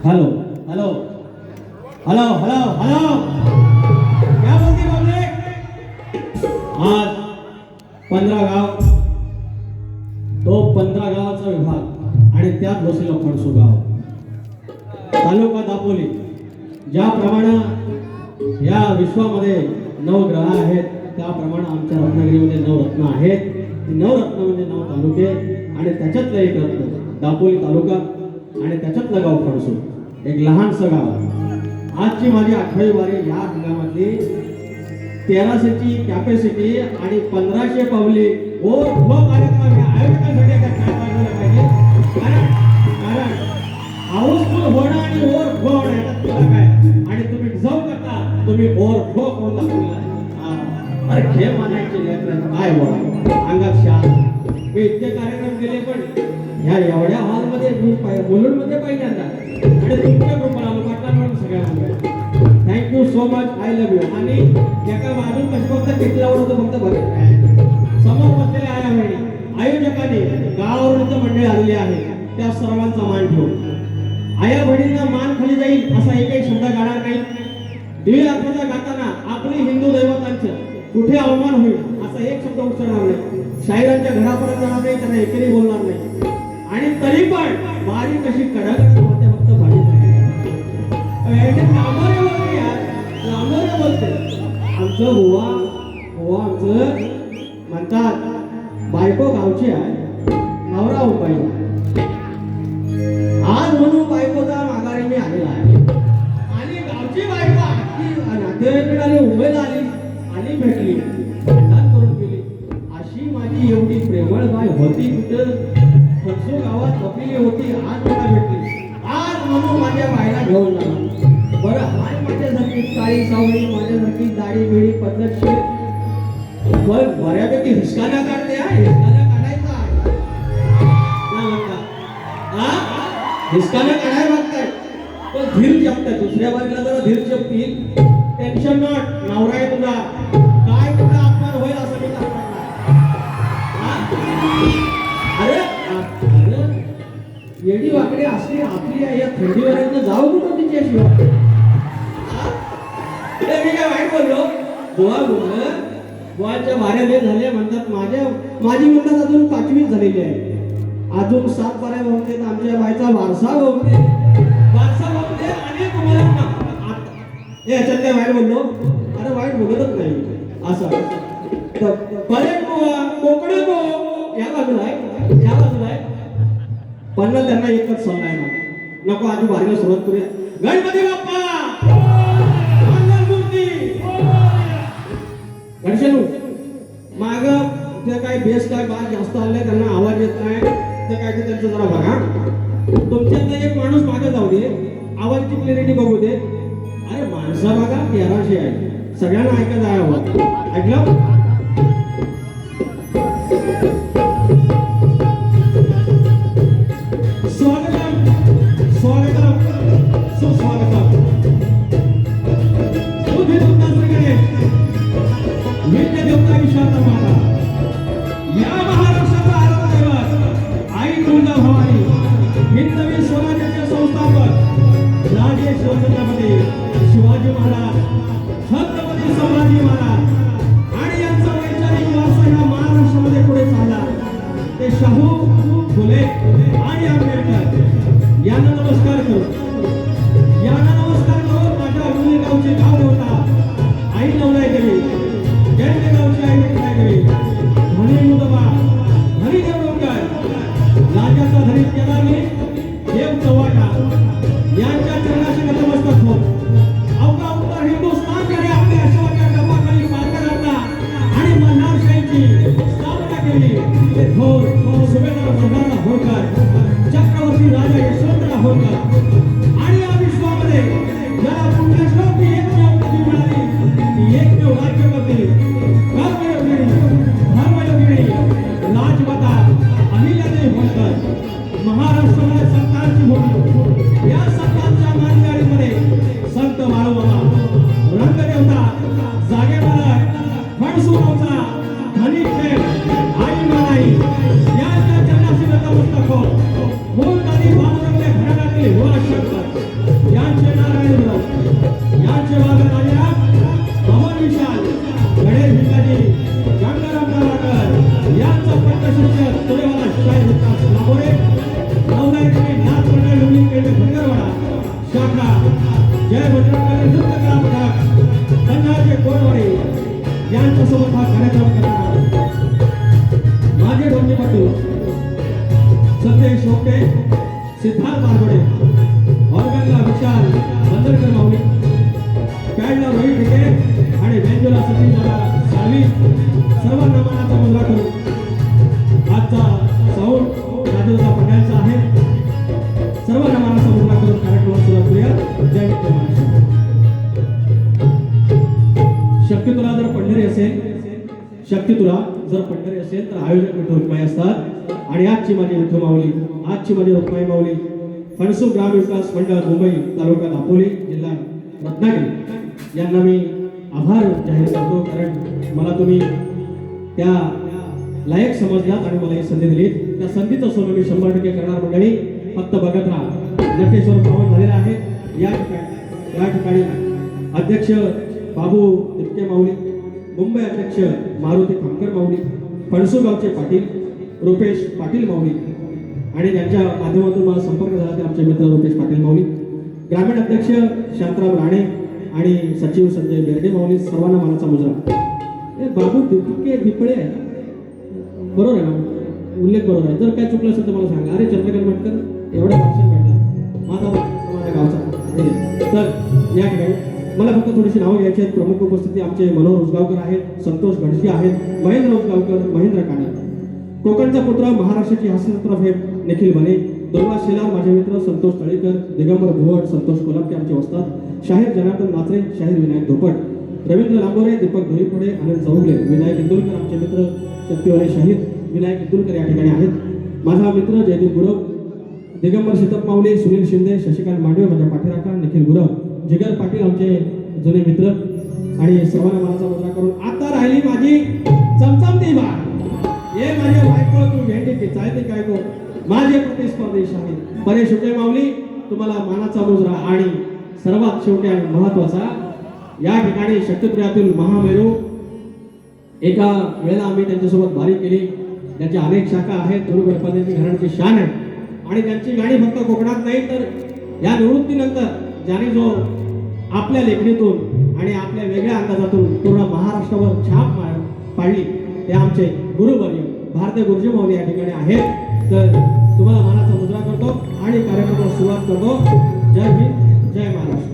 Hello hello hello hello hello, क्या बोलती public? आज 15 गाव, तो 15 गावाचा विभाग आणि त्यात बसलेला फणसू गाव, तालुका दापोली. ज्याप्रमाणे या विश्वामध्ये 9 ग्रह आहेत, त्याप्रमाणे आमच्या रत्नागिरीमध्ये 9 रत्न आहेत. 9 रत्न म्हणजे 9 तालुके आणि त्याच्यातलं एक रत्न दापोली तालुका आणि त्याच्यातलं गाव फणसू, एक लहानसं गाव. आजची माझी 8वी वारी या हंगामातली 1300ची कॅपॅसिटी आणि 1500 पब्लिक हो कार्यक्रम आयोजकांसाठी काय पाहिजे. कारण हाऊसफुल होणं आणि ओव्हरफ्लो होणं काय, आणि तुम्ही डिझर्व करता, तुम्ही ओव्हरफ्लो करून दाखवला. अरे खेळ मानायचे लेकरं काय बोला अंगात शाल. मी इतके कार्यक्रम केले, पण ह्या एवढ्या हॉलमध्ये मुलुंडमध्ये पहिल्यांदा आणि तुमच्या ग्रुपला पाटला म्हणून सगळ्यांना thank you so much. I love you. आणि एका बाजून कसं फक्त टिकलावर होतं, फक्त बघत समोर बसलेले आया बहिणी आयोजकांनी गावावरून मंडळी आलेली आहे, त्या सर्वांचा मान ठेवून आया बहिणींना मान खाली जाईल असा एकही शब्द गाणार नाही. दिव्य अर्थाचा गाताना आपली हिंदू दैवतांचं कुठे अवमान होईल असा एक शब्द उच्चारणार नाही. शाहिरांच्या घरापर्यंत जाणार नाही, त्यांना एकेरी बोलणार नाही. आणि तरी पण बारी कशी कडक होते, फक्त भाडी लांबोरे बोलते. आमचं बुवा आमचं म्हणतात बायको गावची आहे, नवरा उपाय. आज म्हणून बायकोचा माघारीने आलेला आहे आणि गावची बायको नातेवाईकडे आली, मुंबईला आली आणि भेटली, भांडण करून गेली. अशी माझी एवढी प्रेमळ बाय होती कुठं? फणसू गावात लपलेली होती, आज मला भेटली. आज म्हणून माझ्या बायला घेऊन जाणार. बरं, हाय माझ्यासारखी काळी सावळी, माझ्यासारखी दाढी बिडी पद्धतशीर, पण बऱ्यापैकी हिसकाना काढते. हिसकाना काढायचा हिसकाना काढाय मागताय, पण धीर जपताय. दुसऱ्या बाजूला जरा धीर जपतील, टेन्शन नॉट. नवरा आहे तुझा, काय कुठला अपमान होईल असं मी करणार नाही. अरे येडी वाकडी असली आपली या थंडीवर जाऊ कुठं तिच्याशिवाय. मी काय वाईट बोललो? बुवाच्या भाऱ्या लेट झाले म्हणतात. माझी म्हणतात अजून 5वीच झालेली आहे, अजून 7 बाऱ्या बघते. आमच्या बायचा वारसा बघते आणि तुम्हाला याच्यात काय वाईट बोललो? अरे वाईट बोलतच नाही असं. परेड बुवा, कोकणी बुवा या बाजूला आहे, या बाजूला आहे. पण त्यांना एकच सल्ला आहे, नको आधी वारीला सुरुवात करूया. गणपती बाप्पा घडशेलू माग ते काय बेस काय बाज जास्त आले, त्यांना आवाज येत नाही, ते काय ते त्यांचं जरा बघा. तुमच्यातला एक माणूस मागे जाऊ दे, आवाजची क्लॅरिटी बघू दे. अरे माणसा बघा 1300 आहे, सगळ्यांना ऐकत आहे आवाज. ऐकलं? शिवाजी महाराज, छत्रपती संभाजी महाराज आणि यांचा वैचारिक वारसा या महाराष्ट्रामध्ये पुढे चालला. ते शाहू, फुले आणि आंबेडकर यांना नमस्कार करू. माझ्या अडुली गावची गाव देवता आई नवलाई देवी, जयंती गावची आई नवलाई देवी, धनी मुदबा, धनी देवडकर, राजाचा धनी केदारी, देव चव्हाटा यांच्या चरणाशी नतमस्तक होत अवघा उत्तर हिंदुस्थानकडे आपल्या अशोकाच्या डबाखाली मार्ग घातला आणि मल्हारशाहीची स्थापना केली. ते थोर सुभेदार सुधारला होळकर, चक्रवर्ती राजा यशवंतराव होळकर आणि या विश्वामध्ये ज्याला पुण्यश्लोकी एकमेव पदवी मिळाली, ती एकमेव राज्यपती, धर्मयोगिनी राजमाता अहिल्यादेवी होळकर. महाराष्ट्रामध्ये संतांची भूमी, या संतांच्या मानगाडीमध्ये संत बाळूमामा, रंगदेवता, जागेवाला, फणसू गावचा धनी खेळ, आई मानाई यांच्या चरणाशी नतमस्तक होत मूळ दानी बाळूमामाच्या घराण्यातील युवा शंकर जय बजरंगबली नृत्य कला पथक संघाचे कोणवाडे यांच्यासोबत हा कार्यक्रम करणार माझे डोंगेपट्टू संदेश शोके सिद्धार्थ बारगडे ऑर्गनला विशाल बंदरकर माऊली पॅडला रोहित ढिके आणि बेंजोला सतीश दादा साळवी सर्वांना मनाचा मुजरा करून आजचा साऊंड राजूचा पटेलचा आहे सर्वांना मनाचा मुजरा करून कार्यक्रमाला सुरुवात करूया जय विठ्ठल महाराष्ट्र शक्य तुला जर पंढरी असेल शक्ती तुला जर पंढरी असेल तर आयोजक विठ्ठल रुक्माई असतात आणि आजची माझी विठ्ठल माऊली आजची माझी रुक्माई माऊली फणसूर ग्राम विकास मंडळ मुंबई तालुका दापोली जिल्हा रत्नागिरी यांना मी आभार जाहीर करतो कारण मला तुम्ही त्या लायक समजलात आणि मला ही संधी दिली त्या संधीचं सोनं मी 100% करणार मंडळी फक्त बघत राहा नटेश्वर पावन झालेला आहे या ठिकाणी अध्यक्ष बाबू दिपके माऊली मुंबई अध्यक्ष मारुती खामकर माऊली फणसूर गावचे पाटील रुपेश पाटील माऊली आणि त्यांच्या माध्यमातून मला संपर्क झाला ते आमचे मित्र रुपेश पाटील माऊली ग्रामीण अध्यक्ष शांतराम राणे आणि सचिव संजय बेर्डे माऊली सर्वांना मानाचा मुजरा बाबू दिपके दिपळे आहे बरोबर आहे ना उल्लेख बरोबर आहे जर काय चुकलं असेल तर मला सांगा अरे चंद्रकांत मटकर एवढ्या भाषण काढला माझा गावचा तर या ठिकाणी मला फक्त थोडीशी नावं घ्यायची आहेत प्रमुख उपस्थिती आमचे मनोहर उसगावकर आहेत संतोष घडशी आहेत महेंद्र उसगावकर महेंद्र काणे कोकणचा पुत्र महाराष्ट्राची हास्यचित्र फेम निखिल भणे दुर्गा शेलार माझे मित्र संतोष तळेकर दिगंबर भुवड संतोष कोल्हापके आमचे वस्तात शाहीर जनार्दन नाचरे शाहीर विनायक धोपट रवींद्र लांबोरे दीपक धोईपुडे आनंद चौगले विनायक इंदुलकर आमचे मित्र शक्तिवाले शाहीर विनायक इंदुलकर या ठिकाणी आहेत माझा मित्र जयदीप गुरव दिगंबर शीतप माऊली सुनील शिंदे शशिकांत मांडवे माझ्या पाठीराखा निखिल गुरव जिगर पाटील आमचे जुने मित्र आणि सर्वांना मनाचा मुजरा करून आता राहिली माझी चमचमती बाळ हे माझे बायको तू भेंडी की चालते काय को माझे प्रतिस्पर्धी शाहीर परे शुके माऊली तुम्हाला मानाचा मुजरा आणि सर्वात शेवटी आणि महत्वाचा या ठिकाणी शक्तिपुरातील महामेरू एका वेळेला आम्ही त्यांच्यासोबत बारी केली त्यांच्या अनेक शाखा आहेत गुरु गणपतींची घराण्याची शान आहे आणि त्यांची गाणी फक्त कोकणात नाही तर या निवृत्तीनंतर ज्याने जो आपल्या लेखणीतून आणि आपल्या वेगळ्या अंदाजातून पूर्ण महाराष्ट्रावर छाप पाडली ते आमचे गुरुवर्य भारतीय गुरुजी माऊली या ठिकाणी आहेत तर तुम्हाला मानाचा मुजरा करतो आणि कार्यक्रमाला सुरुवात करतो जय हिंद जय महाराष्ट्र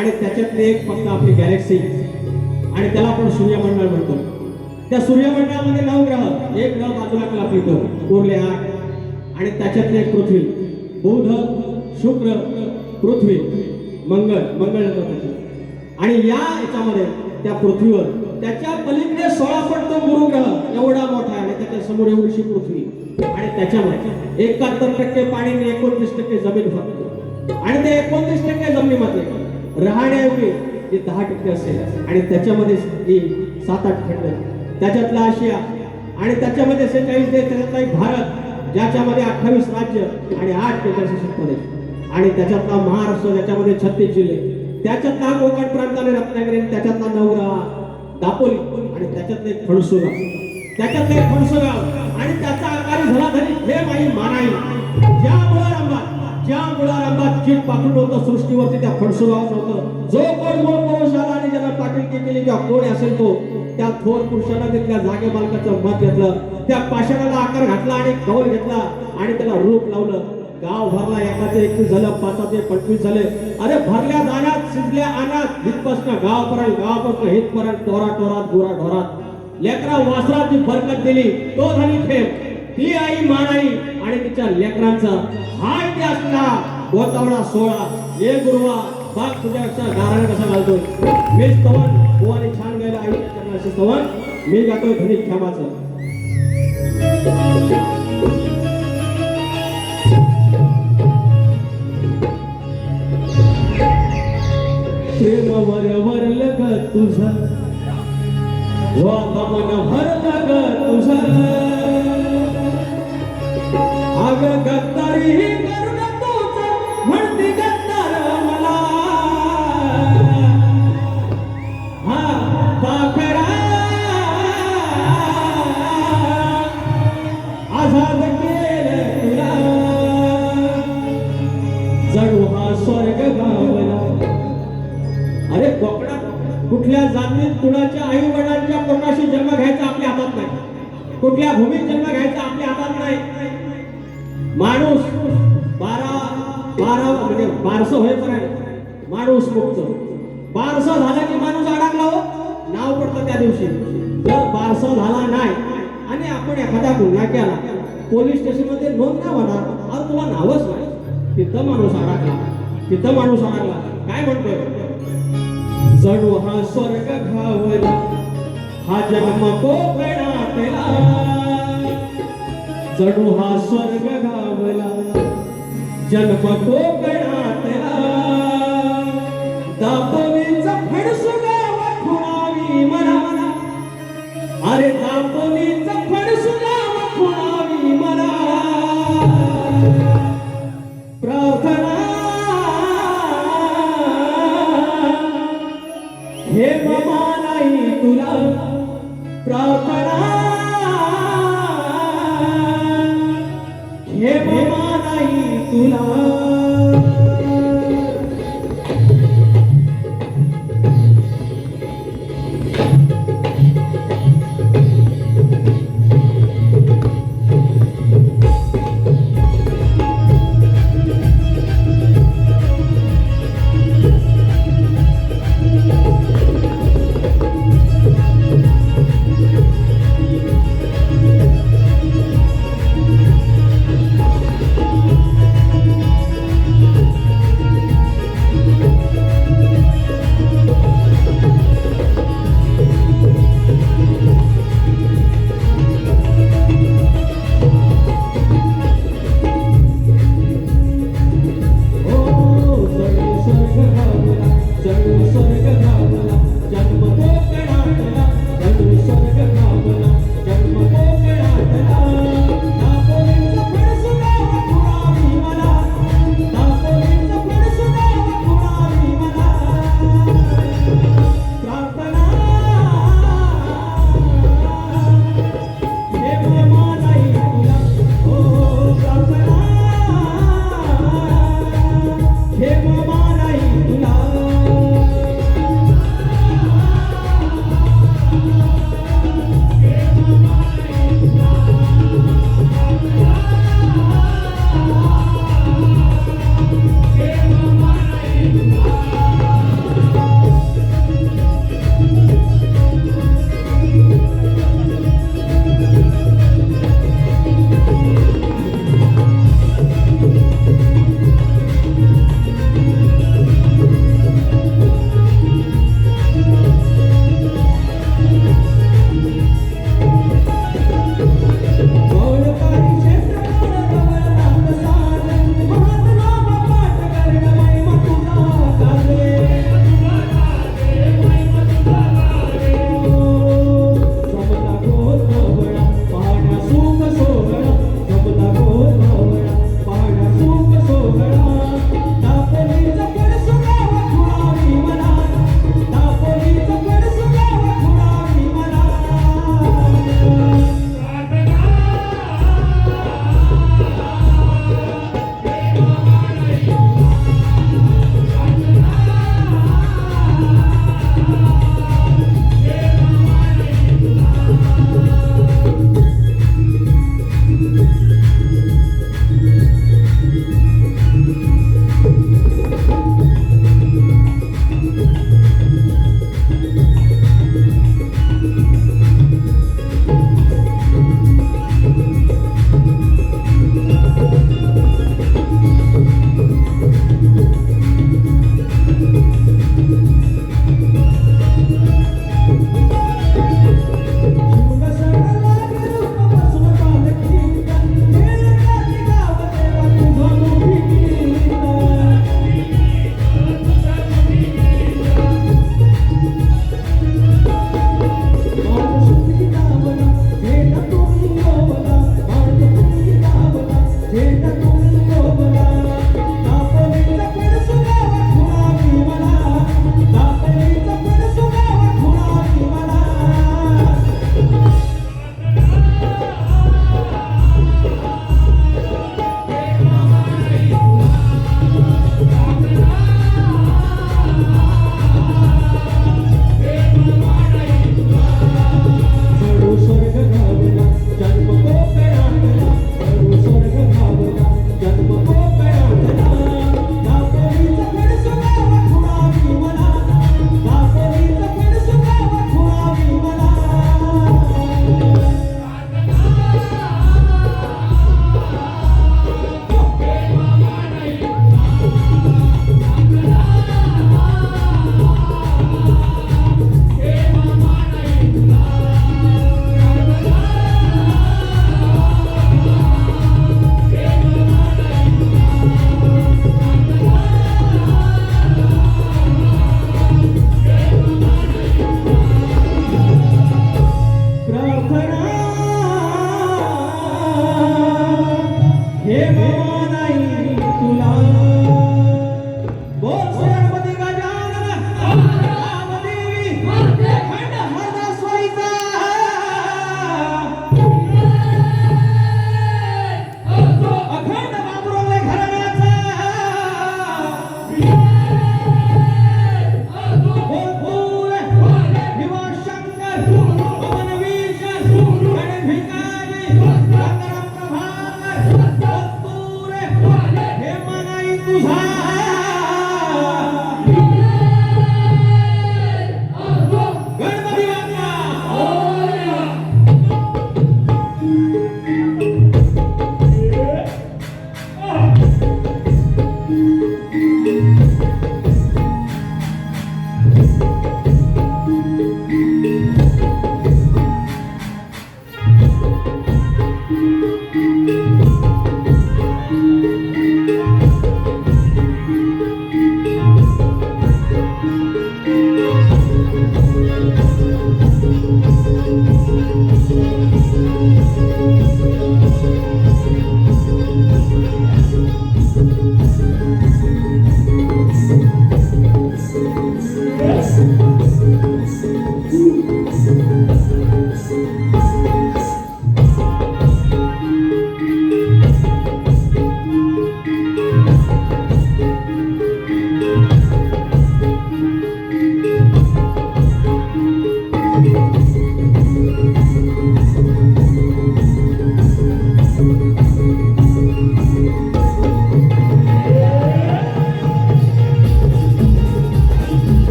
आणि त्याच्यातले एक फक्त आपली गॅलेक्सी आणि त्याला आपण सूर्यमंडळ म्हणतो. त्या सूर्यमंडळामध्ये 9 ग्रह, एक ग्रह बाजूला केला फिरतो, उरले 8. आणि त्याच्यातले एक पृथ्वी, बुध शुक्र पृथ्वी मंगळ, मंगळ येतो त्याच्यात. आणि या याच्यामध्ये त्या पृथ्वीवर त्याच्या पलीकडे 16 पट तो गुरु ग्रह एवढा मोठा आहे आणि त्याच्या समोर एवढीशी पृथ्वी आणि त्याच्यामध्ये 71% पाणी आणि 29% जमीन फक्त. आणि ते 29% जमिनीमध्ये राहण्यायोग्य जे 10% असेल आणि त्याच्यामध्ये 7-8 खंड, त्याच्यातला आशिया आणि त्याच्यामध्ये 46 देश, त्याच्यातला एक भारत ज्याच्यामध्ये 28 राज्य आणि 8 केंद्रशासित प्रदेश आणि त्याच्यातला महाराष्ट्र ज्याच्यामध्ये 36 जिल्हे, त्याच्यातला कोकण प्रांत आणि रत्नागिरी, त्याच्यातला नवग्रह दापोली आणि त्याच्यातले एक फणसुगाव, त्याच्यातले एक फणसुगाव आणि त्याचा आकारी झाला धरी हे माई मानाई. ज्या मुळारंभात चीट पाठवून होतं सृष्टीवरती त्या फणसुगावात होतं. जो कोण मूळ पुरुष आला आणि ज्याला पाटीलकी केली किंवा कोण असेल तो, त्या थोर पुरुषानं तिथल्या जागे बालकाचं मत घेतलं, त्या पाषाणाला आकार घातला आणि गौर घेतला आणि त्याला रूप लावलं. गाव भरला, एकाचे 21 झालं, 5चे 25 झाले. अरे भरल्या दाण्यात शिजल्या अनात हितपासून गावापासून हितपर्यंत टोरात गुरा ढोरात लेकरा वासराची बरकत दिली. तो झाली खेळ, ती आई मानाई आणि तिच्या लेकरांचा हा इतिहासला गोतावळा 16 हे गुरुवा बाग तुझ्यापेक्षा गाराने कसा घालतोय. मी स्तवन बुवाने छान गायला आई करण्याचे स्तवन मी गातोय धनी क्षमाचं. प्रेम वरवरल ग तुझं, वाता मन भरलं ग तुझं, अग गद्दारी करू नकोच म्हणती गद्दार मला. हा पाखरा आझाद केलं तुला, जणू हा स्वर्ग गावला. अरे कोकणात कुठल्या जातीत कुणाच्या आई वडिलांच्या कोणाशी जन्म घ्यायचा आपल्या हातात नाही, कुठल्या भूमीत जन्म घ्यायचा आपल्या हातात नाही. माणूस 12 म्हणजे 12 होईपर्यंत माणूस मुक्त. 12 झाला की माणूस अडकला हो, नाव पडतं त्या दिवशी. जर 12 झाला नाही आणि आपण एखादा गुन्हा केला, पोलीस स्टेशन मध्ये नोंद नाही होणार, अरे तुला नावच नाही, तिथं माणूस अडकला, तिथं माणूस अडकला. काय म्हणतोय, जणू हा स्वर्ग घावला, हा जन्म कोकणातला, जणू हा स्वर्ग घावला, जन्म कोकणातला. दापोलीचा फणसुगाव खुणावी मला, अरे दापोलीचा फणसुगाव खुणावी मला. प्रार्थना हे मानाई तुला, प्रार्थना हे मानाई तुला.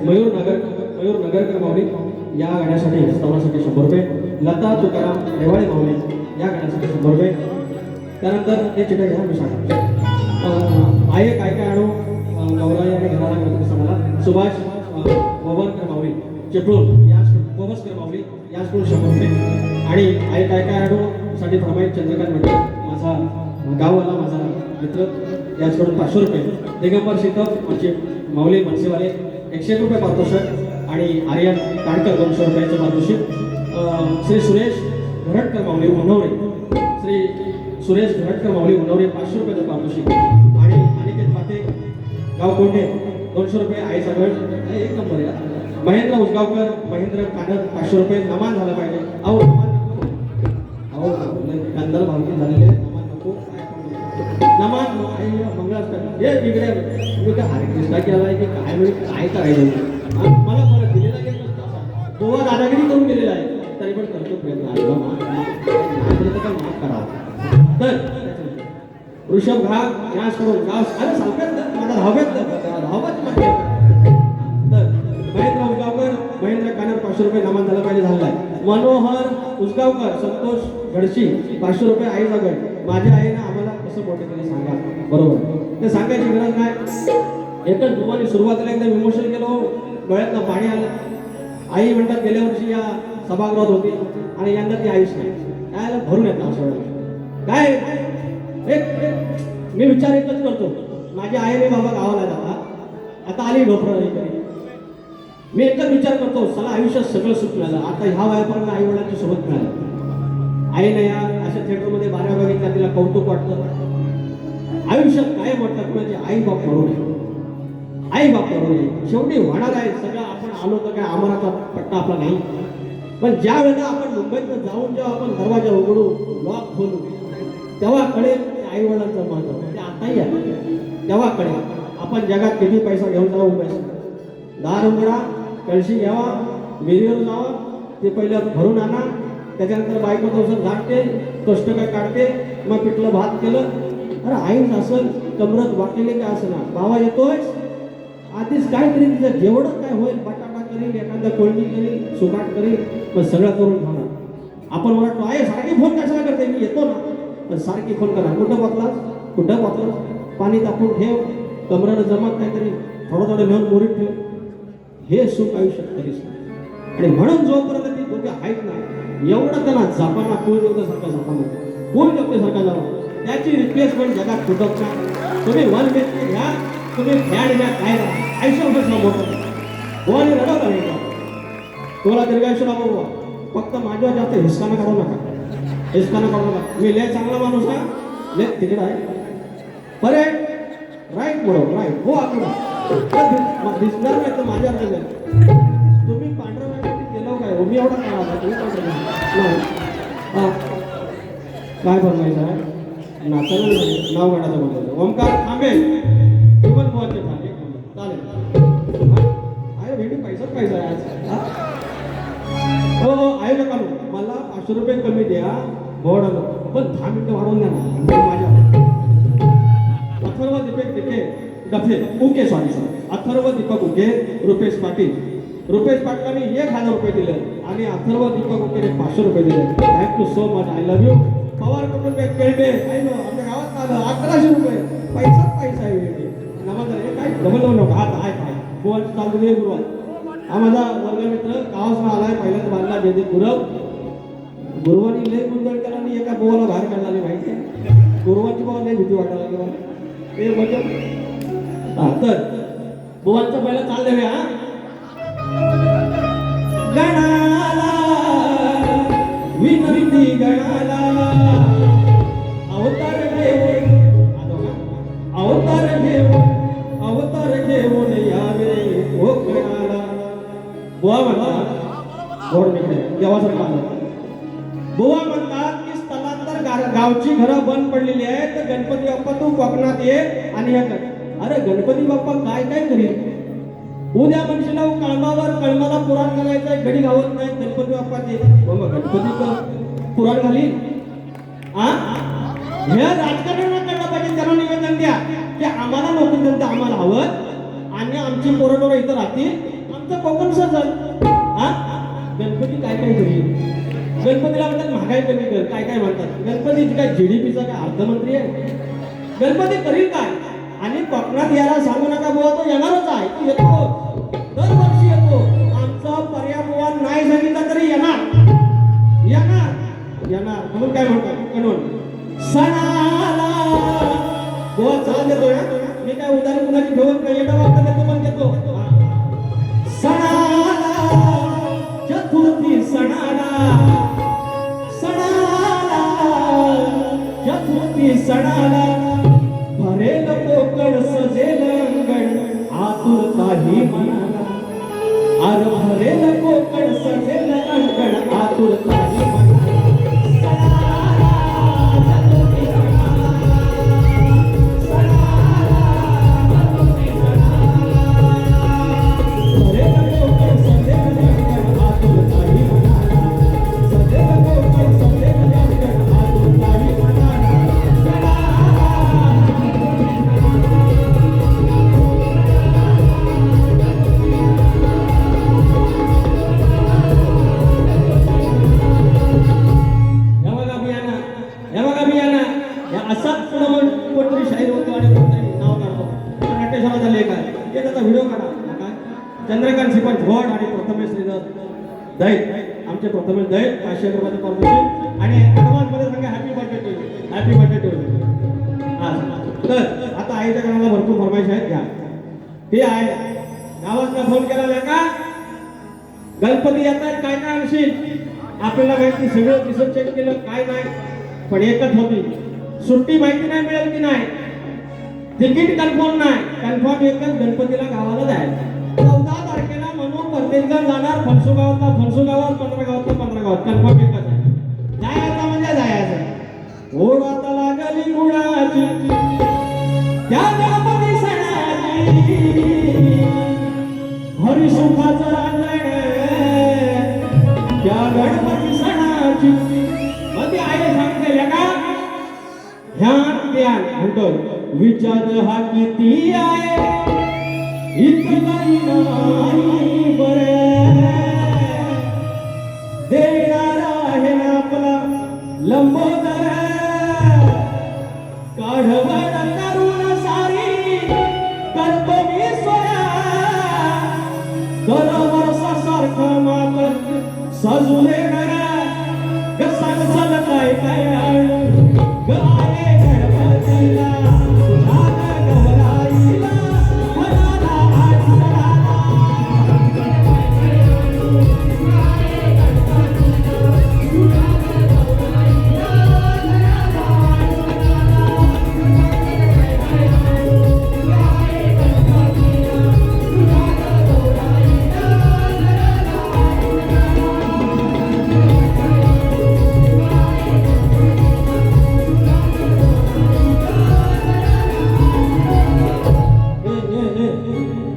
मयूर नगरकर माऊली या गाण्यासाठी स्तवनासाठी 100 रुपये, लता तुकाराम रेवाळे माऊली या गाण्यासाठी 100 रुपये. त्यानंतर हे चिठ्ठ्या घ्या मी सांगा. आहे काय काय आणू गौराई आणि घराला गणपती सणाला सुभाष ववरकर माऊली चिपळूण या ववसकर माऊली या स्कूल 100 रुपये. आणि आहे काय काय आणू साठी प्रमाणित चंद्रकांत म्हटलं माझा गाववाला माझा मित्र याचकडून 500 रुपये. दिगंबर शिकप माझे माऊली मनसेवाले 101 रुपये पारितोषिक. आणि आर्यन काणकर 200 रुपयाचं पारितोषिक. श्री सुरेश घरटकर माऊली उन्नवरे श्री सुरेश घरटकर माऊली उन्नवरे 500 रुपयाचं पारितोषिक. आणि अनिकेत पाते गाव कोंडे 200 रुपये. आई सगळं एक नंबर आहे. महेंद्र उसगावकर महेंद्र कानर 500 रुपये. नमान झालं पाहिजे. अहो कंदर भावकी झालेले नमान नको. नमान मंगळाष्टक हे वेगळे हरे कृष्णा केला आहे की काय म्हणजे काय करायचं मला परत दिलेला घेत नसता. गोवा दादागिरी करून गेलेला आहे तरी पण करतो प्रयत्न आहे काय माफ करा. तर ऋषभ घाग याच करून गाव अरे सांगत मला धावत तर महेंद्र उसगावकर महेंद्र कानर 500 रुपये नमान झाला पाहिजे झालाय. मनोहर उसगावकर संतोष घडशी 500 रुपये. आई जागड माझ्या आईनं आम्हाला कसं मोठं केलं सांगा. बरोबर ते सांगायची गरज नाही. एकच तुम्हाला सुरुवातीला एकदम इमोशनल केलो डोळ्यातनं पाणी आलं. आई म्हणतात गेल्या वर्षी या सभागृहात होती आणि यंदा ती आईच नाही काय भरून येतं असं वेळेला काय एक मी विचार एकच करतो. माझी आईने बाबा गावाला जाता आता आली ढोपरा मी एकच विचार करतो चला आयुष्यात सगळं सुख मिळालं. आता ह्या वयापर्यंत आई वडिलांची सोबत मिळाली. आईने या अशा थिएटरमध्ये 12 बघितल्या तिला कौतुक वाटतं. आयुष्यात काय म्हटलं कुणाची आई बाप म्हणू नये. आई बाप म्हणू नये शेवटी होणार आहे सगळं. आपण आलो तर काय आम्हालाचा पट्टा आपला नाही. पण ज्या वेळेला आपण मुंबईत जाऊन जेव्हा आपण दरवाजा उघडू लॉक खोलू तेव्हा कळेल आई वडिलांचं महत्व. ते आताही आहे तेव्हा कळेल. आपण जगात किती पैसा घेऊन जाऊ पैसा दार उघडा कळशी घ्यावा विहिरीवर जावा ते पहिलं भरून आणा. त्याच्यानंतर बायको थोडंसं झाकते कष्ट काय काढते मग पिठलं भात केलं. अरे आईच असं कमरत वाटलेली काय असं ना बाबा येतोय आधीच काय तरी तिचं जेवढं काय होईल बटाटा करील एखादा कोळणी करील सुकाट करील पण सगळं करून ठेवणार. आपण म्हणतो आहे सारखी फोन कशाला करते मी येतो ना पण सारखी फोन करा. कुठं पोचलास पाणी तापून ठेव कमरानं जमत काहीतरी थोडं घेऊन मोरीत ठेव. हे सुख आयुष्यात कधीच नाही. आणि म्हणून जोपर्यंत ती दोघे आहेत ना एवढं त्यांना जपाना पूर्णसारखा जपाना पूर्णसारखा जावा त्याची रिप्लेसमेंट जगात फुटत नाही. तुम्ही वन व्यक्ती घ्या तुम्ही फॅड घ्या काय आयुष्यात मोठं गोवाने रडत आहे का तुम्हाला दीर्घायुष्य राबवा. फक्त माझ्यावर जास्त हिसकाना काढू नका. हिसकाना काढू नका. मी लय चांगला माणूस आहे लय तिकडं आहे बरे राईट बरोबर राईट हो आकडा दिसणार नाही तर माझ्या तुम्ही पांढरा केलं काय मी एवढा काळा तुम्ही नाही काय बनवायचं आहे नाचायला नाव गाण्याचं बनवायचं. ओमकार थांबे 500 रुपये कमी द्या बोर्ड पण 10 मिनिटं वाढवून द्या ना माझ्या अथर्व दीपक तिथे गफे उके सॉरी अथर्व दीपक उके रुपेश पाटलांनी 1000 रुपये दिले आणि अथर्व दीपक उकेने 500 रुपये दिले. Thank you so much. I love you. Pawar कुटुंब केळबे आमच्या गावात आलं 1100 रुपये पैसा आहे. नमस्कार हे काय डबल नको हात आहे काय बोल चालू दे गुरुवार. हा माझा वर्गमित्र गावासला आलाय पहिल्याच बांधला देते गुरुवारी लय गुंडळ केला आणि एका बोवाला बाहेर काढला माहिती आहे. गुरुवारची बोवा लय भीती वाटायला लागली मला ते बघ. हा तर बोवांचा पहिला चाल देऊया. हा गणाला विनंती गणाला अवतार घेऊन यावे ओ गणाला. बुवा म्हणतात गोड मिळते देवासारखा बुवा म्हणतात की स्थलांतर गावची घरं बंद पडलेली आहेत तर गणपती बाप्पा तू कोकणात ये आणि हे कर. अरे गणपती बाप्पा काय करील. उद्या मनुष्याला कळमाला पुराण घालायचं घडी गावत नाही गणपती बाप्पाचे गणपती पुराण घालील. हे राजकारण्यांना कळलं पाहिजे. त्यांना निवेदन द्या की आम्हाला नोकरी धंदा आम्हाला हवं आणि आमची पोरं इथं राहतील आमचं कोकण सजल. गणपती काय करील. गणपतीला म्हणतात महागाई कमी कर काय म्हणतात. गणपतीची काय GDPचा काय अर्थमंत्री आहे. गणपती करील काय. आणि कोकणात यायला सांगू नका बुवा तो येणारच आहे. तो येतो दरवर्षी येतो. आमचा पर्याय नाही सांगितलं तरी येणार म्हणून काय म्हणतात म्हणून सणाला बुवा चाल देतो. मी काय उदाहरण कुणाची ठेवत नाही. येणं वाटतं देतो पण देतो. सणाला चतुर्थी सणाला चतुर्थी सणाला भरेल कोकण सजेल अंगण आतुरताही मनाला. अरे भरेल कोकण सजेल अंगण आतुरताही मनाला. चंद्रकांत श्रीपाद घोड आणि प्रथमेश दैत आमचे प्रथमेश दैत 500 रुपयाचे पारितोषिक आणि ऍडव्हान्स मध्ये सांगा हॅपी बर्थडे टू तर आता आईच्या घराला भरपूर फरमाईश आहेत घ्या. ते आहे गावातला फोन केला का गणपती येतात काय आणशील. आपल्याला माहिती सगळं दिसत चेक केलं काय नाही पण एकच होती सुट्टी माहिती नाही मिळेल की नाही. तिकीट कन्फर्म एकच गणपतीला गावाला जायचं. 14 तारखेला म्हणून प्रत्येक जण जाणार फणसू गावात 15 गावात कन्फर्म एकच आहे. जायचं म्हणजे जायचं. ओढात लागली गुणाची त्या गणपती सणाची हरिसुखाचं रांजण त्या गणपती सणाची. मध्ये आई सांगितलेल्या का ध्यान म्हणतो विचार हा किती आहे इतकाही नाही बरे देणारा आहे ना आपला लंबोदर काढवड करून सारी करतो मी सोया दरवर्षासारखं मात्र सजून सांगचाल काय गाणे गणपतीला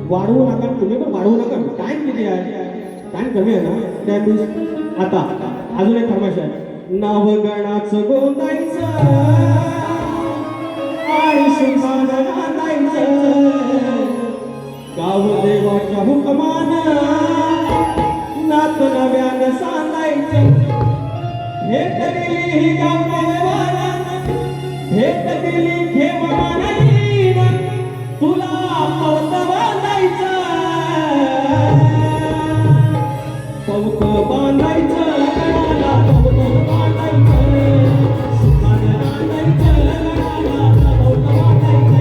वाढवू नका. तुम्ही पण वाढवू नका. टाइम किती आहे टाइम कमी आहे ना त्या दिवस आता अजून एक फरमाईश आहे नाव गणाचं गोंदायचं आणि सुखानं नांदायचं गाव देवाच्या हुकमान नात नव्यानं सांगायचं भेट दिली गाववान भेट दिली खेमानाईन तुला पवत बांधायचं पवत बांधायचं गणाला पवत बांधायचं सुखानं नांदायचं गणाला पवत बांधायचं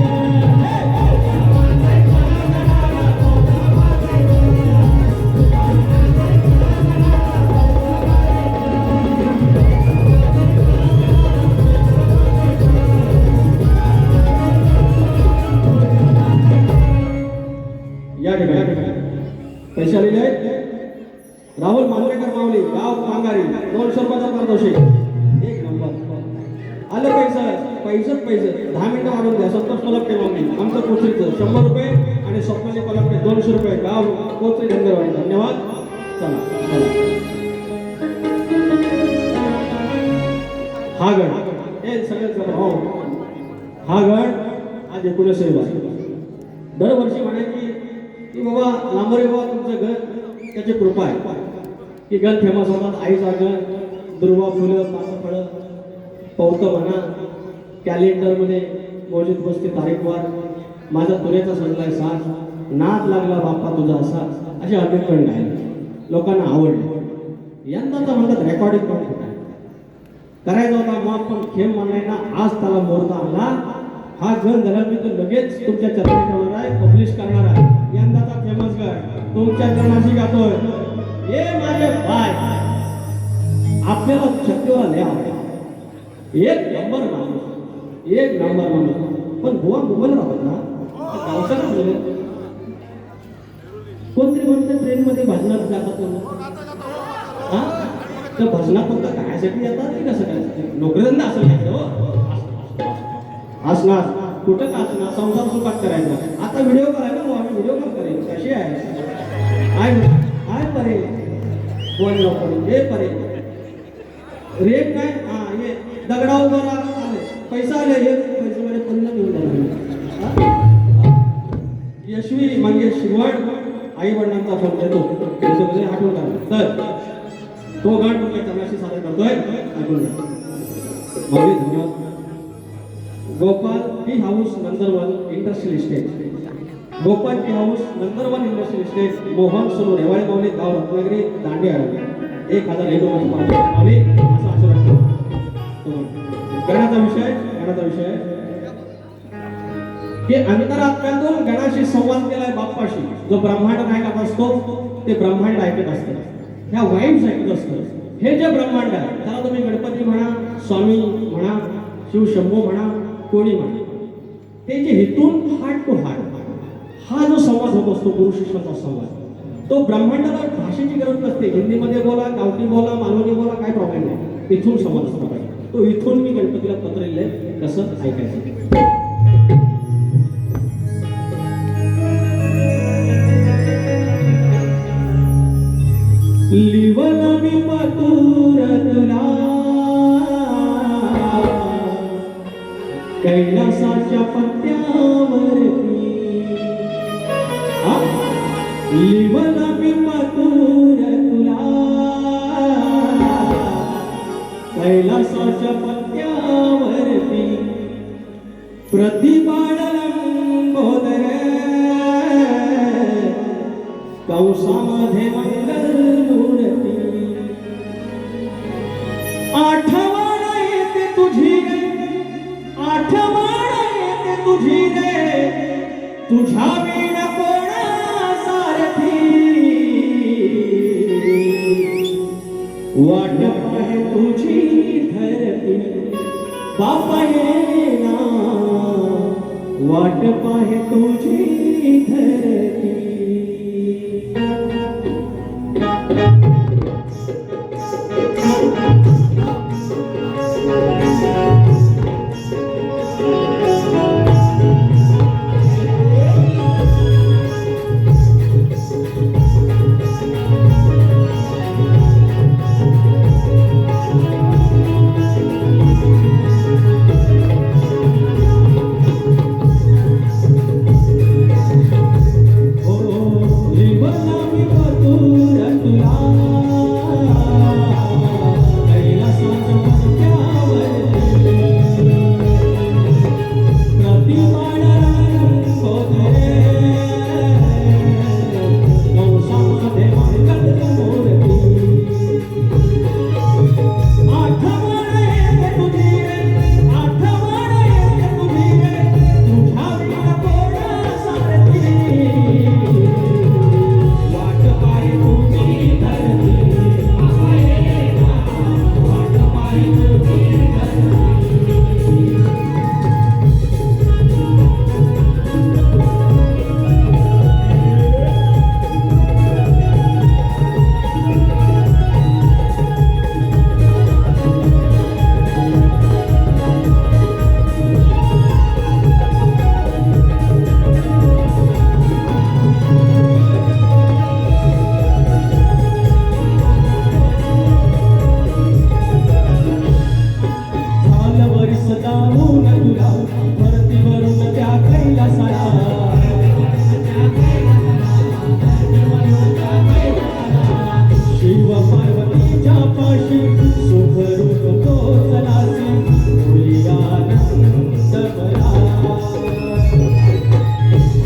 पैसा लिहिले राहुल मांजरेकर माऊली गाव मांगारी 200 रुपयाचा पारितोषिक एक नंबर आलं पैसे 10 मिनिटं वाढवून द्या संतोष कोलपटे माऊली आमचं कोचरीचं 100 रुपये आणि स्वप्नाली कोलपटे 200 रुपये गाव कोचरी धंदेवाडी धन्यवाद चला हा गड हे सगळं हो हा गड आज 19 दरवर्षी म्हणायची की बाबा लांबरे बाबा तुमचं घर त्याची कृपा आहे की गण फेमस होतात आईचा गण दुर्वा फुलं पानं फळं पवतं म्हणा कॅलेंडरमध्ये मोजित बसते तारीखवार माझा तुरेचा सजलाय साथ नाद लागला बाप्पा तुझा असा असे अनेक गण गायले लोकांना आवडले यंदाचा म्हणतात रेकॉर्डिंग पण होता करायचा होता मग पण खेळ म्हणण्याना आज त्याला मोरता आणला हा गण झाला मी तो लगेच तुमच्या चर्चा करणार आहे पब्लिश करणार आहे यंदाचा फेमस गण तुमच्या चरणाशी गातोय हे माझे भाई आपल्याला शक्यवान लय आवडे एक नंबर माणूस पण गोवा मुंबईला राहतात ना गावसाला बोलले कोणतरी म्हणतं ट्रेनमध्ये भजनात जातात हा तर भजनात फक्त कायसाठी येतात की कसं काय नोकरीधंदा असं नाही हो असणार कुठं का असणार संसार सुखात करायचा आता व्हिडिओ करायला हो आम्ही व्हिडिओ कॉल करेल कशी आहे काय परे कोण नको हे परे रेट काय हा हे दगडा उभा आले पैसा आले हे पैसे मध्ये पन्ना घेऊन यशवी म्हणजे शिवड आई वडिलांचा फोन देतो आठवण करा तर तो गण तुमच्या चरणाशी सादर करतोय आठवण माऊली धन्यवाद Gopal tea house Nandarvan industrial estate Gopal tea house Nandarvan industrial estate Mohan Sonu Rewale माऊली गाव रत्नागिरी दांडी आळंदी 1000 एकूण माऊली असं आशीर्वाद गणाचा विषय की अंतरात्म्यातून गणाशी संवाद केलाय बाप्पाशी जो ब्रह्मांड ऐकत असतो ते ब्रह्मांड ऐकत असतं ह्या वाईब्स ऐकत असतं हे जे ब्रह्मांड आहे त्याला तुम्ही गणपती म्हणा स्वामी म्हणा शिवशंभू म्हणा कोणी म्हणा ते जे हितून हार्ट टू हार्ट हा जो संवाद होत असतो गुरु शिष्याचा संवाद तो ब्रह्मांडाला भाषेची गरज नसते हिंदीमध्ये बोला गावठी बोला मालवणी बोला काय प्रॉब्लेम नाही इथून संवाद असतो पाहिजे तो इथून मी गणपतीला पत्र लिहिलंय कसं ऐकायचं लिवला मी पातूर तुला कैलासाच्या पत्त्यावरती लिवला मी पातूर तुला कैलासाच्या पत्त्यावरती प्रतिपाडलंबोदर कंसामध्ये मंगलमूर्ती आठवण येते तुझी रे तुझ्या वीणा कोणा सारथी वाट पाहे तुझी धरती बापा येना वाट पाहे तुझी धरती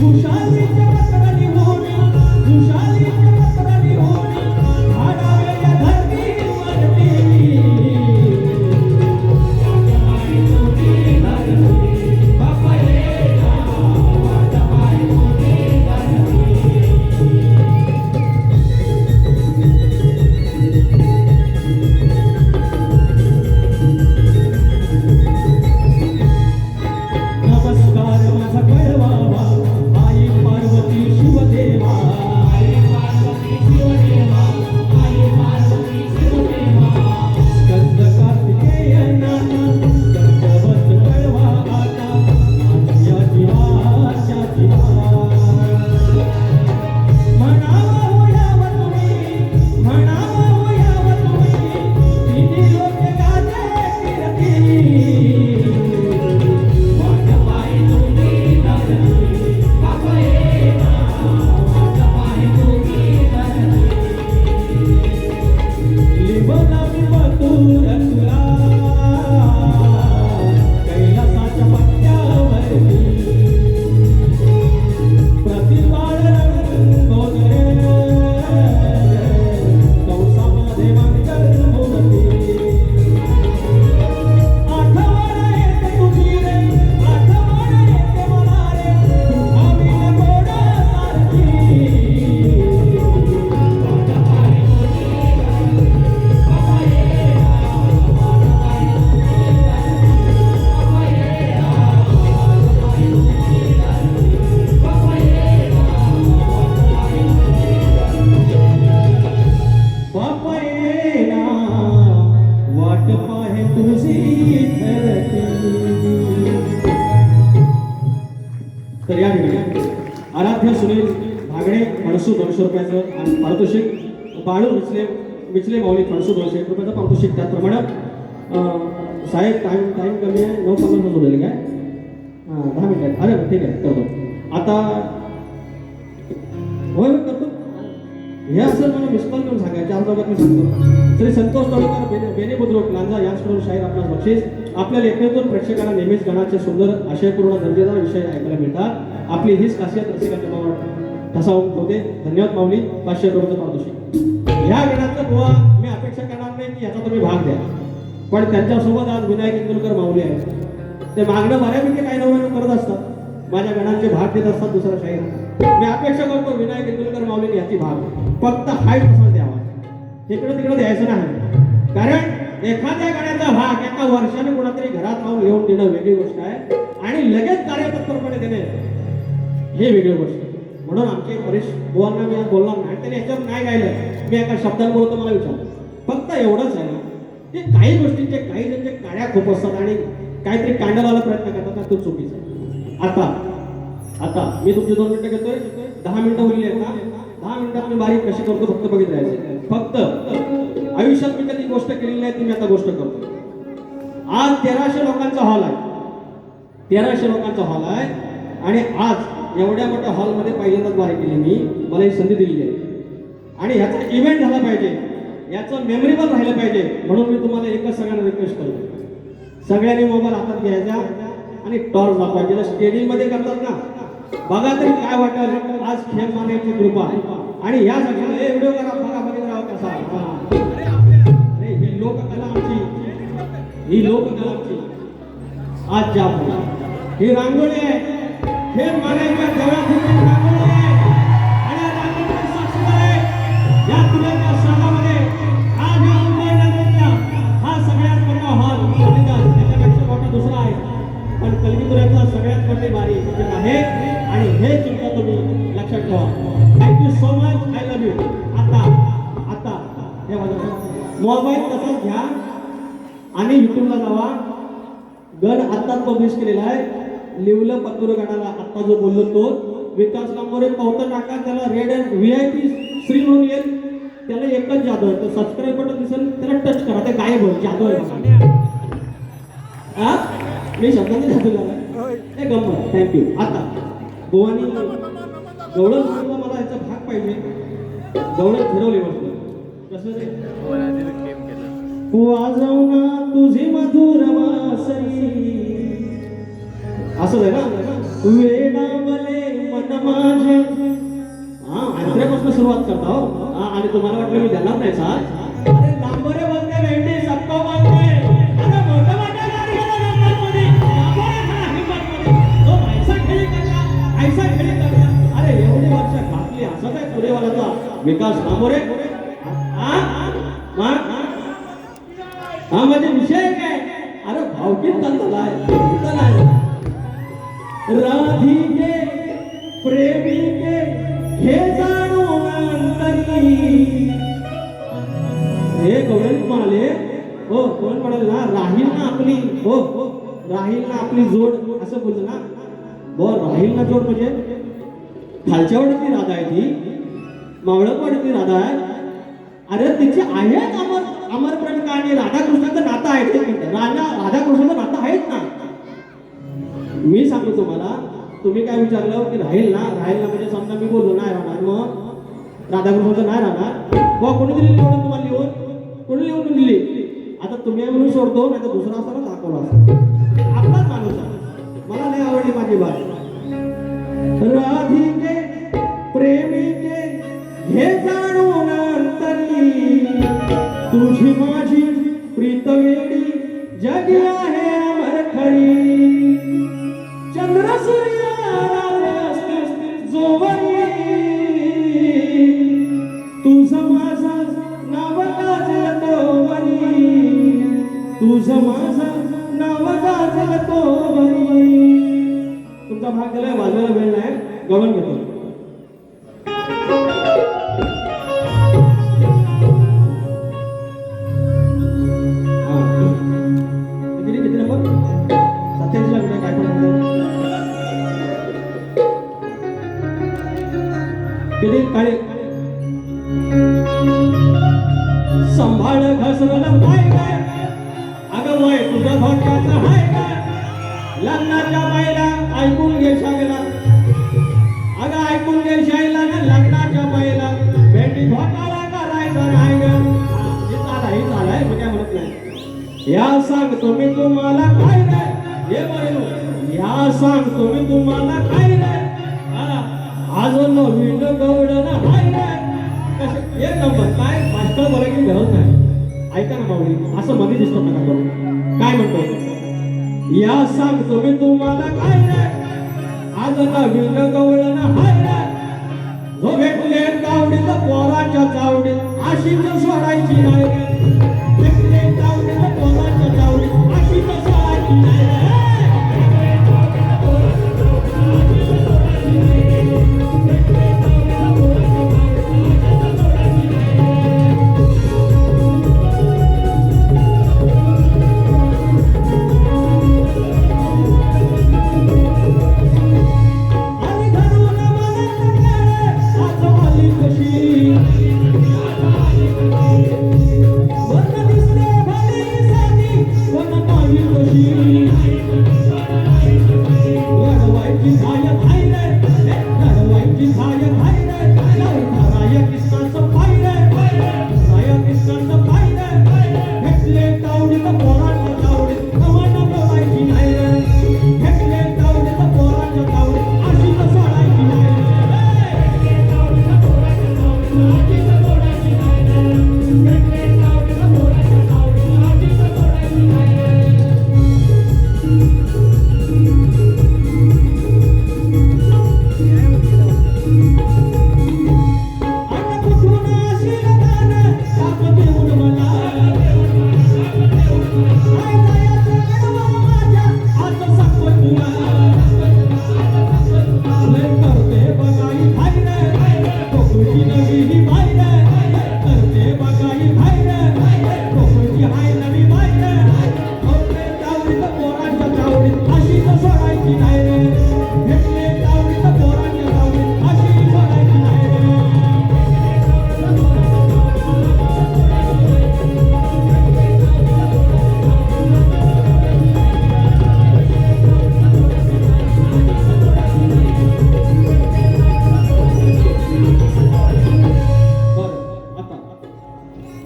खुशालीच्या पत्राने होणे, खुशालीच्या पत्राने होणे, आडावे या धरतीवरती. वाटपाय तुझी धरती, बाप्पा ये ना, वाटपाय तुझी धरती. नमस्कार माझा कळवावा, आई पार्वती शिवदेवा, आई पार्वती शिवदेवा, आई पार्वती शिवदेवा. स्कंद कार्तिकेयनाना दंडवत कळवा आता, माझ्या जीवाच्या जीवा. म्हणावा होयावं तुम्ही, म्हणावा होयावं तुम्ही, तिन्ही लोक गाजे फिरती. वाटपाय तुझी धरती, बाप्पा ये ना, वाटपाय तुझी धरती. लिंबला बिंबतूर तुला, कैलासाच्या पट्ट्यावरती. प्रतिबाळ रंगोदरे, कंसामध्ये वांकर मूर्ती. आठवण येते तुझी रे, आठवण येते मला रे, आम्ही गोडासारखी. वाटपाय तुझी धरती, बाप्पा ये ना, वाटपाय तुझी धरती, बाप्पा ये ना, बाप्पा ये ना, वाटपाय तुझी धरती. तर या ठिकाणी आराध्य सुनील भागडे फणसू 200 रुपयाचं आणि पारितोषिक, बाळू विचले माऊली फणसू 200 रुपयाचं पारितोषिक. त्याचप्रमाणे साहेब टाईम कमी आहे, 9:50 होईल काय? 10 मिनिट आहेत. अरे ठीक आहे, करतो आता. होय करतो. हे असं मला मिसकॉल करून सांगायचं, आमच्या मी सांगतो. श्री संतोष तळकर बेने बुद्रुक लांजा यांच्याकडून शाहीर आपणास बक्षीस. आपल्या लेखनातून प्रेक्षकांना नेहमीच गणाचे सुंदर आशयपूर्ण दर्जेदार विषय ऐकायला मिळतात. आपली हीच खासियत रसिकांच्या मनावर ठसावून होते. धन्यवाद माऊली. 500 रुपयाचं पारितोषिक. ह्या गणाचं बुवा मी अपेक्षा करणार नाही की याचा तुम्ही भाग द्या, पण त्यांच्यासोबत आज विनायक इंदुरकर माऊली आहे. ते मागणं बऱ्यापैकी काही नवं करत असतात, माझ्या गणांचे भाग देत असतात दुसरा शाहीर. मी अपेक्षा करतो विनायक इंदुरकर माऊलीने याची भाग फक्त हाय तसंच द्यावा, तिकडे तिकडे द्यायचं नाही. कारण एखाद्या गाण्याचा भाग एका वर्षाने कोणातरी घरात राहून लिहून देणं वेगळी गोष्ट आहे, आणि लगेच कार्यतत्परपणे देणे हे वेगळी गोष्ट आहे. म्हणून आमचे परेश बुवांना मी बोलणार नाही, त्यांनी याच्यावर नाही गायलं, मी एका शब्दांबरोबर मला विचारलं. फक्त एवढंच आहे ना की काही गोष्टींचे काही ज्यांचे काड्या खूप असतात आणि काहीतरी कांडाला प्रयत्न करतात ना, तो चुकीचा आहे. आता मी तुमची 2 मिनिटं घेतोय, 10 मिनिटं उरली आहेत ना, 10 मिनिटात मी बारीक कशी करतो फक्त बघित राहायचं. फक्त आयुष्यात मी कधी गोष्ट केलेली नाही, ती मी आता गोष्ट करतो. आज 1300 लोकांचा हॉल आहे, 1300 लोकांचा हॉल आहे, आणि आज एवढ्या मोठ्या हॉलमध्ये पहिल्यांदाच बाहेर केली मी, मला ही संधी दिलेली आहे. आणि ह्याचा इव्हेंट झाला पाहिजे, याचं मेमोरेबल राहिलं पाहिजे, म्हणून मी तुम्हाला एकच सगळ्यांना रिक्वेस्ट करतो, सगळ्यांनी मोबाईल हातात घ्यायचा आणि टॉर्च दाखवायची. ज्याला स्टेडियममध्ये करतात ना, बघा तरी काय वाटेल. आज खेळ मानायची कृपा, आणि या सगळ्यांना व्हिडिओ करा, बघा बघित राहा कसा. अरे ही लोककला आमची, ही लोककला आमची. आज ज्या ही रांगोळी आहे, खेळ मानायच्या जवळ रांगोळी आहे, आणि या रांगोळीचे साक्षीदार आहे या तुझ्या शहरामध्ये आज या मुंबई नगरीतला हा सगळ्यात मोठा हॉल, त्याच्यापेक्षा मोठा दुसरा आहे, पण कलगीपुराचा सगळ्यात मोठी बारी आहे, आणि हे चिंता तुम्ही लक्षात ठेवा. Thank you so much, I love you. आता हे मोबाईल तसाच घ्या आणि युट्यूबला जावा. गण आत्ताच पब्लिश केलेला आहे, लिवलं पत्तूर गणाला आत्ता जो बोललो तो विकास कामोरे पावतं टाका, त्याला रेड अँड VIP श्री म्हणून येईल, त्याला एकच जादू आहे, तो सबस्क्राईब बटन दिसेल त्याला टच करा, ते गायब होईल. जादू आहे हा, मी शब्दाने जादू झाला हे गंमत. थँक्यू. आता गोवानी गवळण मला याचा भाग पाहिजे, गवळण फिरवली म्हटलं कसं रे वाजवना तुझी मधुर वासरी, असं आहे ना. वेडावले मन माझे हा अंतरेपासून सुरुवात करता हो हा, आणि तुम्हाला वाटलं मी देणार नाही साथ अरे लांबोरे बोलते भेंडी सबको बोलते अरे मोठं मोठं गाडी गेला गंमतमध्ये लांबोरे खरा हिंमतमध्ये तो ऐसा खेळी करला अरे एवढी वर्ष घातली असं काय पुरेवालाचा विकास लांबोरे हा म्हणजे विषय काय अरे भावकीत चाललाय राधिके प्रेमिके हे जाणून अंतरी हे गौरव म्हणाले हो कोण म्हणाले ना राहील ना आपली हो राहील ना आपली जोड असं बोलतो ना हो राहील ना जोड म्हणजे खालच्या वाड्यातली राधा आहे ती मावळक वाड्यातली राधा आहे अरे तिचे आहेत अमर प्रेम कहाणी राधाकृष्णाचं नातं आहे ते राधाकृष्णाचं नातं आहेच ना मी सांगतो तुम्हाला तुम्ही काय विचारलं की राहील ना म्हणजे समजा मी बोललो नाही राहणार मग राधाकृष्णाचं नाही राहणार व कोणी दिली निवडून तुम्हाला कोणी लिहून दिली आता तुम्ही म्हणून सोडतो नाही तर दुसरा असताना दाखवला असतो आपलाच माणूस आहे मला नाही आवडली माझी बात राधिके प्रेमिके हे जाणून अंतरी तुझी माझी प्रीत वेडी जगी आहे अमर खरी चंद्र सूर्य जोवरी तुझं माझं नाव गाजल तोवरी तुझं माझं नाव गाजल तोवरी तुमचा भाग गेलाय वाजवायला वेळ नाही गवण घेतो काळे संभाळ घसरलं पाय काय अगं वय तुझं धोक्याचं हाय काय लग्नाच्या बाईला ऐकून घे शाळेला अगं ऐकून घे शाळेला ना लग्नाच्या बाईला भेंडी धोकाला करायचं नाही ग हे चालाय मग काय म्हणत नाही या सांगतो मी तुम्हाला काय रे हे बाई या सांगतो मी तुम्हाला काय रे आज नवीन गवडण हाय रे एक नंबर काय मास्टर बोलायची गरज नाही ऐका ना माऊली असं मध्ये दिसतं नका करू काय म्हणतो या सांगतो मी तुम्हाला काय रे आज नवीन गवडण हाय रे जो भेटले गावडीत पोराच्या चावडीत अशीच सोडायची नाही रे भेटले गावडीत पोराच्या चावडीत अशीच सोडायची नाही रे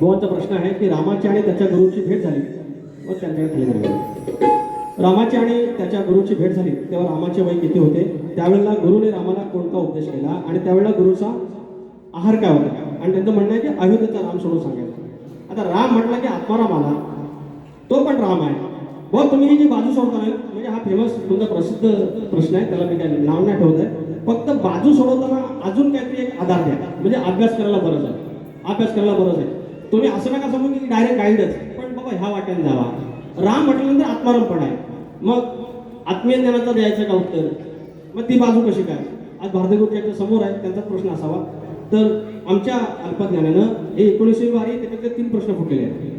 गोवाचा प्रश्न आहे की रामाची आणि त्याच्या गुरुची भेट झाली मग त्यांच्याकडे खाली गेले रामाची आणि त्याच्या गुरुची भेट झाली तेव्हा रामाचे वय किती होते, त्यावेळेला गुरुने रामाला कोणता उपदेश केला आणि त्यावेळेला गुरुचा आहार काय होता, आणि त्यांचं म्हणणं आहे की अयोध्येचा राम सोडून सांगायचं. आता राम म्हटलं की आत्माराम आला, तो पण राम आहे. व तुम्ही ही जी बाजू सोडताना, म्हणजे हा फेमस तुमचा प्रसिद्ध प्रश्न आहे, त्याला मी काय नाव नाही ठेवत आहे, फक्त बाजू सोडवताना अजून काहीतरी एक आधार द्या, म्हणजे अभ्यास करायला बरंच आहे, अभ्यास करायला बरंच आहे. तुम्ही असं नका समजून की डायरेक्ट गाईडच, पण बाबा ह्या वाट्याने जावा. राम म्हटल्यानंतर आत्माराम पण आहे, मग आत्मीय ज्ञानाचं द्यायचं का उत्तर, मग ती बाजू कशी काय. आज भारतीय गुरुच्या समोर आहे, त्यांचा प्रश्न असावा. तर आमच्या अल्पज्ञानानं हे 19वी वारी त्याच्यातले 3 प्रश्न फुटलेले आहेत,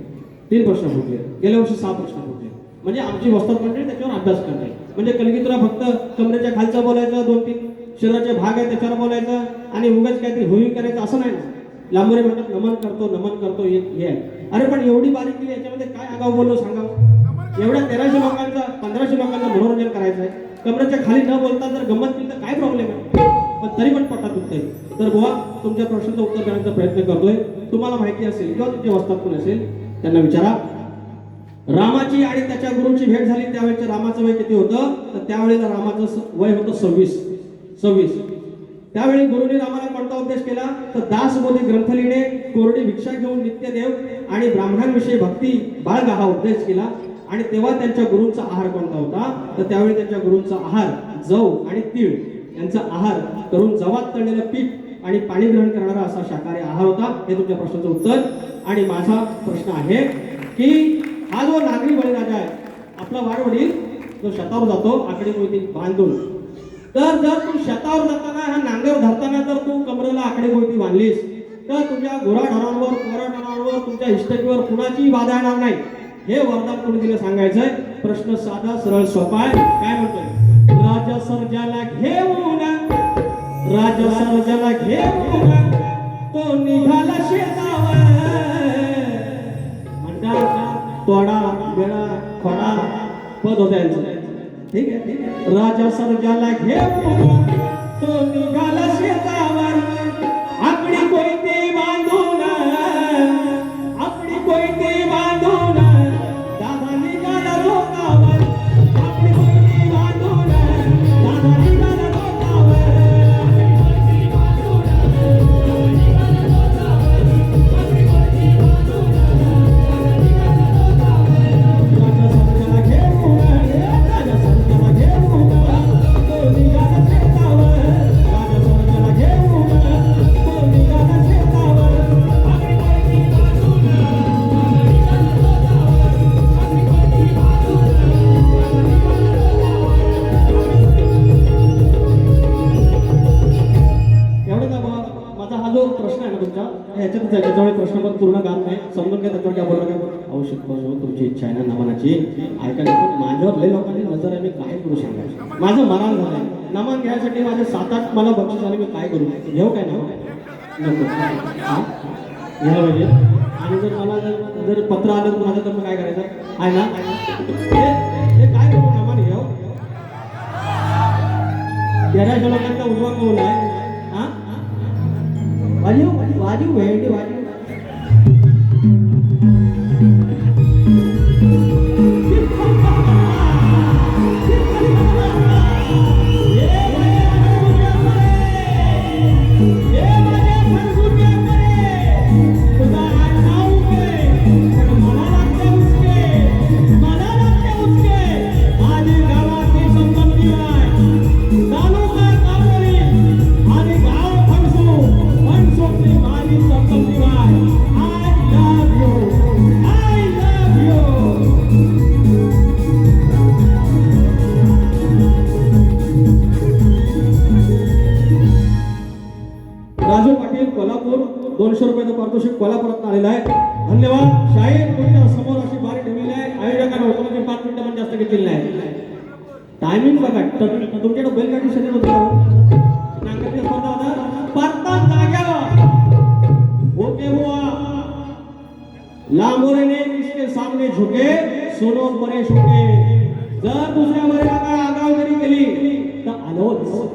3 प्रश्न फुटले. गेल्या वर्षी 6 प्रश्न फुटले. म्हणजे आमची वस्ताद मंडळी त्याच्यावर अभ्यास करते. म्हणजे कलगीतुला फक्त कमरेच्या खालचं बोलायचं, 2-3 शरीराचे भाग आहे त्याच्यावर बोलायचं आणि उगाच काहीतरी हुई करायचं असं नाही ना. लांबोरे म्हणतात नमन करतो हे आहे. अरे पण एवढी बारीक याच्यामध्ये काय आगाव बोललो सांगावं. एवढ्या 1300 लोकांचा 1500 लोकांचं मनोरंजन करायचं आहे, कमरेच्या खाली न बोलता जर गंमत केली तर काय प्रॉब्लेम आहे, पण तरी पण पटात उत्तर. तर बुवा तुमच्या प्रश्नाचं उत्तर देण्याचा प्रयत्न करतोय. तुम्हाला माहिती असेल किंवा तुमचे वस्ताद कोण असेल त्यांना विचारा. रामाची आणि त्याच्या गुरुची भेट झाली त्यावेळेचं रामाचं वय किती होतं, तर त्यावेळेला रामाचं वय होतं 26. त्यावेळी गुरुने रामाला कोणता उपदेश केला, तर दासबोधी ग्रंथ लिहिणे, कोरडी भिक्षा घेऊन नित्यदेव आणि ब्राह्मणांविषयी भक्ती बाळगा हा उपदेश केला. आणि तेव्हा त्यांच्या गुरूंचा आहार कोणता होता, तर त्यावेळी त्यांच्या गुरूंचा आहार जव आणि तीळ यांचा आहार करून जवात तळलेलं पीठ आणि पाणी ग्रहण करणारा असा शाकाहारी आहार होता. हे तुमच्या प्रश्नाचं उत्तर. आणि माझा प्रश्न आहे की हा जो नागरी बळीराजा आहे, आपला वाडवडील जो शेतावर जातो आकडे गोटी बांधून, तर जर तू शेतावर जाताना हा नांगर धरताना जर तू कमरेला आकडे गोटी बांधलीस तर तुझ्या गुराढोरांवर तुमच्या हिस्टरीवर कुणाची बाधा येणार नाही. हे वरदान कोणी दिलं सांगायचंय. प्रश्न साधा सरळ सोपा आहे. काय म्हणतोय, राजा सर्जाला घेऊन तो निघाला शेतावर. म्हणतात तोडा बेडा खोडा पद होता यांचं. ठीक आहे. राजा सर्जाला घेऊन तो निघाला शेतावर, आपली कोयती बांधून दादा निघाला लोकावर. आपली कोयती बांधून दादा निघाला लोकावर. त्याच्यामुळे प्रश्न पण पूर्ण गात नाही, समजून काय त्याच्यावर काय बोलणं काय आवश्यक तुमची इच्छा आहे ना नमनाची ऐकायला. पण माझ्यावर लय लोकांनी नजर आहे, मी काय करू सांगायचं. माझं मरण झालंय, नमन घ्यायसाठी माझे 7-8 मला बक्षीस झाले, मी काय करू. घेऊ काय ना नको घ्यायला पाहिजे. आणि जर मला जर पत्र आलं माझं तर मग काय करायचं आहे ना. हे काय करू नमन घेऊ. 1300 लोकांचा उजवा कौल आहे. हा वाजू भेंडी वाजू. कोल्हापूर 200 रुपयाचं पारितोषिक कोल्हापुरात आलेलं आहे. धन्यवाद. शाहीर तुमच्या समोर अशी बारी ठेवलेली आहे. आयोजकांना होतं की 5 मिनिटं पण जास्त घेतलेलं नाही. टायमिंग बघा. तुमच्याकडे बैलगाडी शर्यत होती नांगरची स्पर्धा होता. पत्ता जाग्यावर ओके बुवा. लांबोरेने इसके सामने झुके सोनो परे झुके. जर दुसऱ्या बरेला काय आगाव जरी केली तर आलोच.